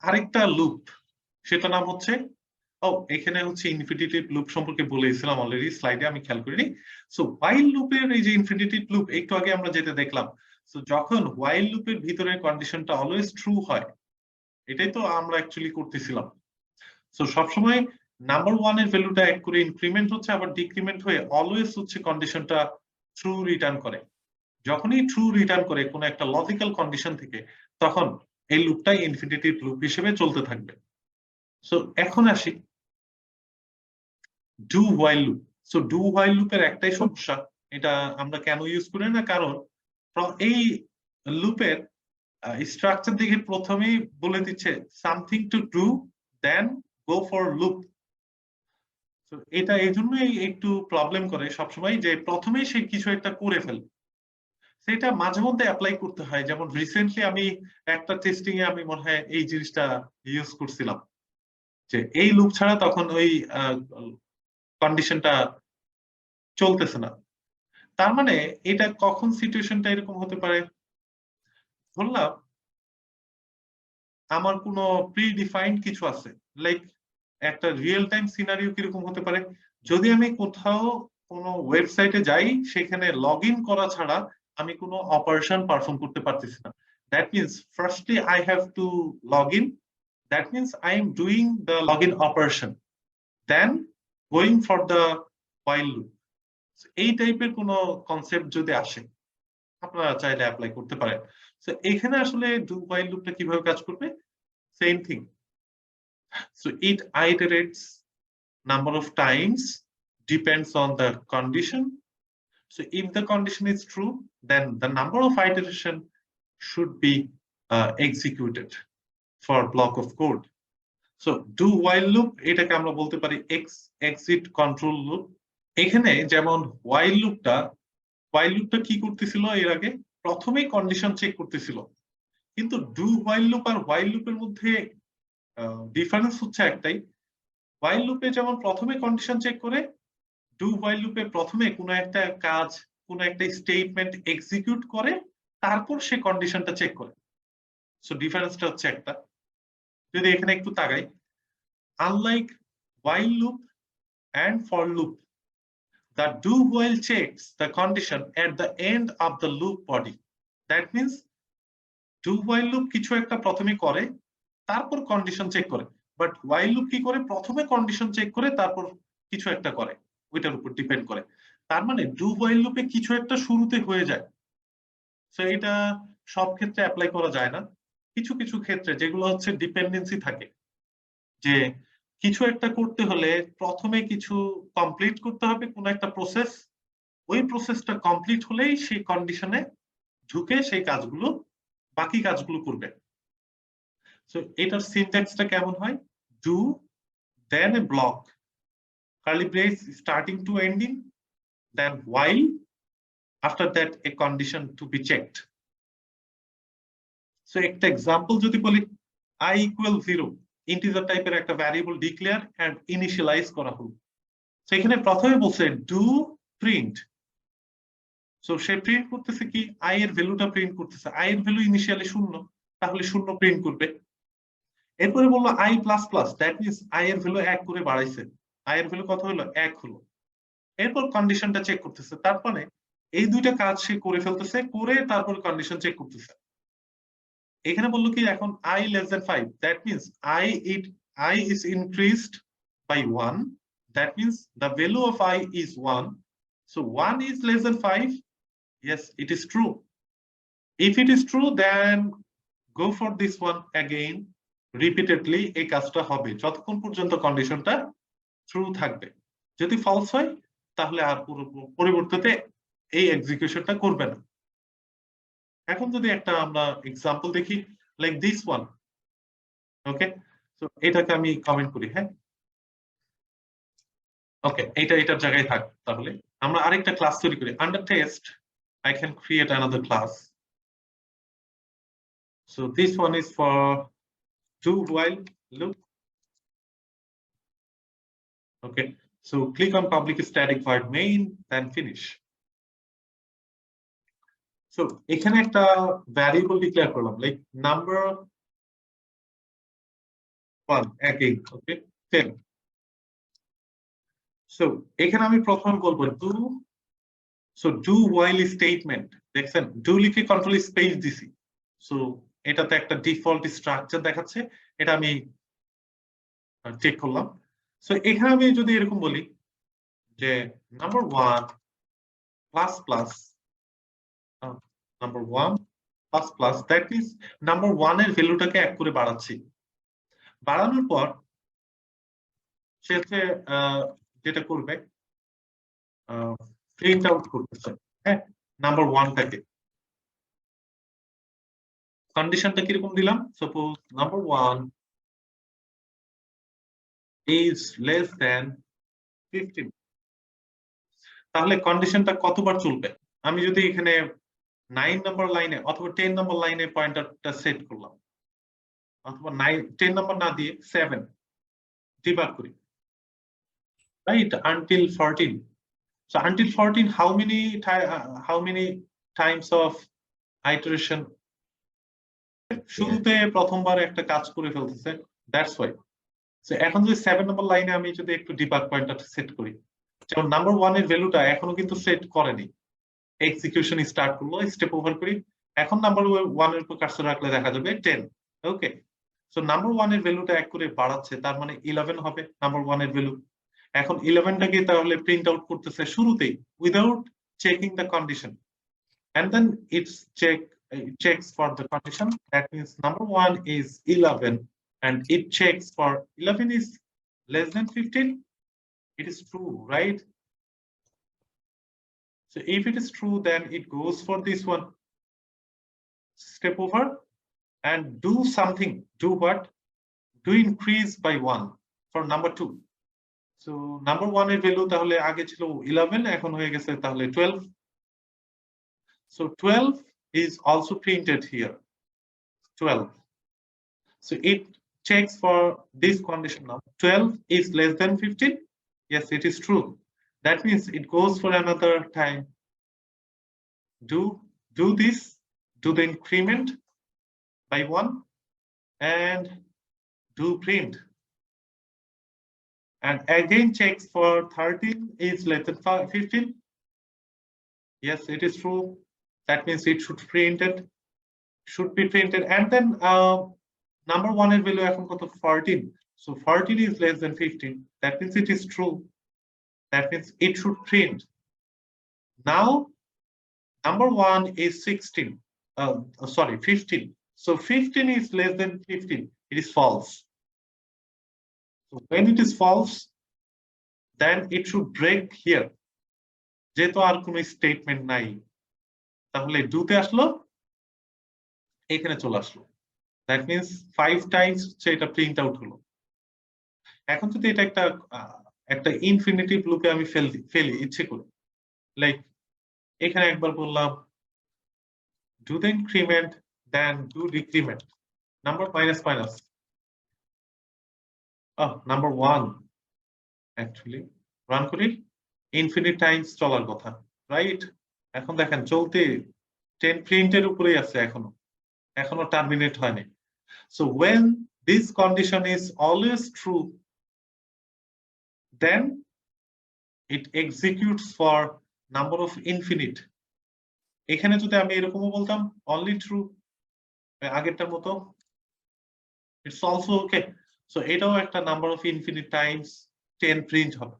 আরেকটা লুপ, সেটা নাম হচ্ছে এখানে হচ্ছে ইনফিনিটিভ লুপ সম্পর্কে বলেছিলাম অলরেডি স্লাইডে, আমি খেয়াল করিনি। সো হোয়াইল লুপের এই যে ইনফিনিটিভ লুপ, একটু আগে আমরা যেটা দেখলাম, সো যখন হোয়াইল লুপের ভিতরে কন্ডিশনটা অলওয়েজ ট্রু হয়, এটাই তো আমরা অ্যাকচুয়ালি করতেছিলাম। সো সবসময় নাম্বার 1 এর ভ্যালুটা এক করে ইনক্রিমেন্ট হচ্ছে, আবার ডিক্রিমেন্ট হয়ে অলওয়েজ হচ্ছে কন্ডিশনটা ট্রু রিটার্ন করে। যখনই ট্রু রিটার্ন করে কোনো একটা লজিক্যাল কন্ডিশন থেকে, তখন এই লুপটাই ইনফিনিটিভ লুপ হিসেবে চলতে থাকবে। সো এখন আসি do while loop. So do while লুপের একটাই সমস্যা, এটা আমরা কেন ইউজ করি না, কারণ এই লুপের স্ট্রাকচার দিকে প্রথমেই বলে দিচ্ছে something to do then go for loop. এটা এই জন্যই একটু প্রবলেম করে সবসময়, যে প্রথমেই সে কিছু একটা করে ফেলবে। সেটা মাঝে মধ্যে অ্যাপ্লাই করতে হয়, যেমন রিসেন্টলি আমি একটা টেস্টিং এ আমি মনে হয় এই জিনিসটা ইউজ করছিলাম, যে এই লুপ ছাড়া তখন ওই কন্ডিশনটা চলতেছে না। তার মানে এটা কখন সিচুয়েশনটা এরকম হতে পারে, ধরলাম আমার কোনো প্রি ডিফাইন্ড কিছু আছে, লাইক একটা রিয়েল টাইম সিনারিও কিরকম হতে পারে, যদি আমি কোথাও কোনো ওয়েবসাইটে যাই, সেখানে লগ ইন করা ছাড়া আমি কোনো অপারেশন পারফর্ম করতে পারতেছি না। That means firstly I have to log in, that means I am doing the log in operation, then going for the while loop. এই টাইপের কোনো কনসেপ্ট যদি আসে, আপনারা চাইলে অ্যাপ্লাই করতে পারেন। তো এখানে আসলে ডু হোয়াইল লুপটা কিভাবে কাজ করবে, same thing. So it iterates number of times depends on the condition. So if the condition is true, then the number of iteration should be executed for block of code. So do while loop এটাকে আমরা বলতে পারি exit control loop। এখানে যেমন while loopটা কি করতেছিল, এর আগে প্রথমেই কন্ডিশন চেক করতেছিল, কিন্তু do while loop R while loop এর মধ্যে ডিফারেন্স হচ্ছে একটাই। while লুপে যেমন প্রথমে কন্ডিশন চেক করে, ডু while লুপে প্রথমে কোনো একটা কাজ, কোনো একটা স্টেটমেন্ট এক্সিকিউট করে, তারপর সে কন্ডিশনটা চেক করে। সো ডিফারেন্সটা হচ্ছে একটা। যদি এখানে একটু তাকাই, unlike while loop and for loop, the do while checks the condition at the end of the loop body. That means do while loop কিছু একটা প্রথমে করে, তারপর কন্ডিশন চেক করে, বাট while loop কি করে, প্রথমে কন্ডিশন চেক করে তারপর কিছু একটা করে, ওইটার উপর ডিপেন্ড করে। তার মানে ডু while loop এ কিছু একটা শুরুতে হয়ে যায়। সো এটা সব ক্ষেত্রে অ্যাপ্লাই করা যায় না, কিছু কিছু ক্ষেত্রে যেগুলো হচ্ছে ডিপেন্ডেন্সি থাকে, যে কিছু একটা করতে হলে প্রথমে কিছু কমপ্লিট করতে হবে কোন একটা প্রসেস, ওই প্রসেসটা কমপ্লিট হলেই সেই কন্ডিশনে ঢুকে সেই কাজগুলো, বাকি কাজগুলো করবে। সো এটার সিনট্যাক্সটা কেমন হয়, do then a block, curly brace starting to ending, then while, after that a condition to be checked. So একটা এক্সাম্পল যদি বলি, I equal 0 ইন্টিজার টাইপের একটা ভ্যারিয়েবল ডিক্লেয়ার এন্ড ইনিশিয়ালাইজ করা হলো। সেখানে প্রথমে বলছে do print, so say print করতেছে কি, i এর ভ্যালুটা প্রিন্ট করতেছে, i এর ভ্যালু ইনিশিয়ালি 0, তাহলে 0 প্রিন্ট করবে। এরপরে বললো i plus plus, that means i এর ভ্যালু 1 করে বাড়াইছে, i এর ভ্যালু কত হলো, 1 হলো। এরপর কন্ডিশনটা চেক করতেছে, তারপরে এই দুইটা কাজ সে করে ফেলতেছে, করে তারপর কন্ডিশন চেক করতেছে। এখানে বললো কি, এখন i less than 5, that means i is increased by 1, that means the value of i is 1, so 1 is less than 5, yes it is true. If it is true, then go for this one again repeatedly, এই কাজটা হবে যতক্ষণ পর্যন্ত কন্ডিশনটা true থাকবে। যদি false হয়, তাহলে আর পরিবর্তিতে এই এক্সিকিউশনটা করবে না। এখন যদি একটা আমরা এক্সাম্পল দেখি, like this one, okay, so এটাকে আমি কমেন্ট করি, হ্যাঁ, ওকে, এটার জায়গায় থাক। তাহলে আমরা আরেকটা ক্লাস তৈরি করি, under test I can create another class. So this one is for do while loop. Okay, so click on public static void main, then finish. So এখানে একটা ভ্যারিয়েবল ডিক্লেয়ার করলাম, like number 1 again, okay, 10. So এখানে আমি প্রথম বলবো do while statement, দেখছেন do লিখে control space দিছি। সো এটাতে একটা ডিফল্ট স্ট্রাকচার দেখাচ্ছে, এটা আমি চেক করলাম। সো এখানে আমি যদি এরকম বলি যে number 1 plus plus number 1 plus plus, that means number 1 এর ভ্যালুটাকে 1 করে বাড়াচ্ছি। বাড়ানোর পর সে যেটা করবে প্রিন্ট আউট করতেছে, হ্যাঁ, নাম্বার 1টাকে। কন্ডিশনটা কিরকম দিলাম, suppose number 1 is less than 15, তাহলে কন্ডিশনটা কতবার চলবে? আমি যদি এখানে 9 নম্বর লাইনে অথবা 10 নম্বর লাইনে পয়েন্টারটা সেট করলাম, অথবা 10 নম্বর না দিয়ে 7 ডিবাগ করি, right, until 14. So until 14, how many times of iteration? শুরুতে প্রথমবার একটা কাজ করে ফেলতেছে, দ্যাটস ওয়াই। সো এখন যদি 7 নম্বর লাইনে আমি যদি একটু ডিবাগ পয়েন্টার সেট করি, যেমন নাম্বার 1 এর ভ্যালুটা এখনো কিন্তু সেট করেনি, এক্সিকিউশন স্টার্ট করলো, স্টেপ ওভার করি, এখন নাম্বার 1 এর উপর কার্সর রাখলে দেখা যাবে 10, ওকে। সো নাম্বার 1 এর ভ্যালুটা 1 করে বাড়াচ্ছে, তার মানে 11 হবে নাম্বার 1 এর ভ্যালু। এখন 11টাকে তাহলে প্রিন্ট আউট করতেছে শুরুতেই without checking the condition, and then it checks for the condition, that means number 1 is 11 and it checks for 11 is less than 15. It is true, right? So if it is true, then it goes for this one, step over and do something. Do what? Do increase by 1 for number 2. So number 1 এর value তাহলে আগে ছিল 11, এখন হয়ে গেছে তাহলে 12. So 12 is also printed here, 12. So it checks for this condition now. 12 is less than 15. Yes, it is true. That means it goes for another time. Do this, do the increment by 1 and do print. And again checks for 13 is less than 15. Yes, it is true. That means it should be printed. And then number 1 এর value এখন কত, 14. So 14 is less than 15. That means it is true. That means it should print. Now number 1 is 16. Sorry, 15. So 15 is less than 15. It is false. So when it is false, then it should break here. যেহেতু আর কোনো statement নাই, তাহলে ডুতে আসলো, এখানে চলে আসলো। That means 5 Times সেটা print out হলো। এখন যদি এটা একটা ইনফিনিটিভ লুপে আমি ফেলি ইচ্ছে করে, লাইক এখানে একবার বললাম do the increment, then do decrement, number minus minus, number 1 actually run করি, ইনফিনিট টাইমস চলার কথা, রাইট? এখন দেখেন চলতে 10 প্রিন্টের উপরেই আছে, এখনো টার্মিনেট হয়নি। So when this condition is always true, then it executes for number of infinite. এখানে যদি আমি এরকমও বলতাম only true, আগেরটার মতো, it's also okay. So এটাও একটা number of infinite times 10 print হবে।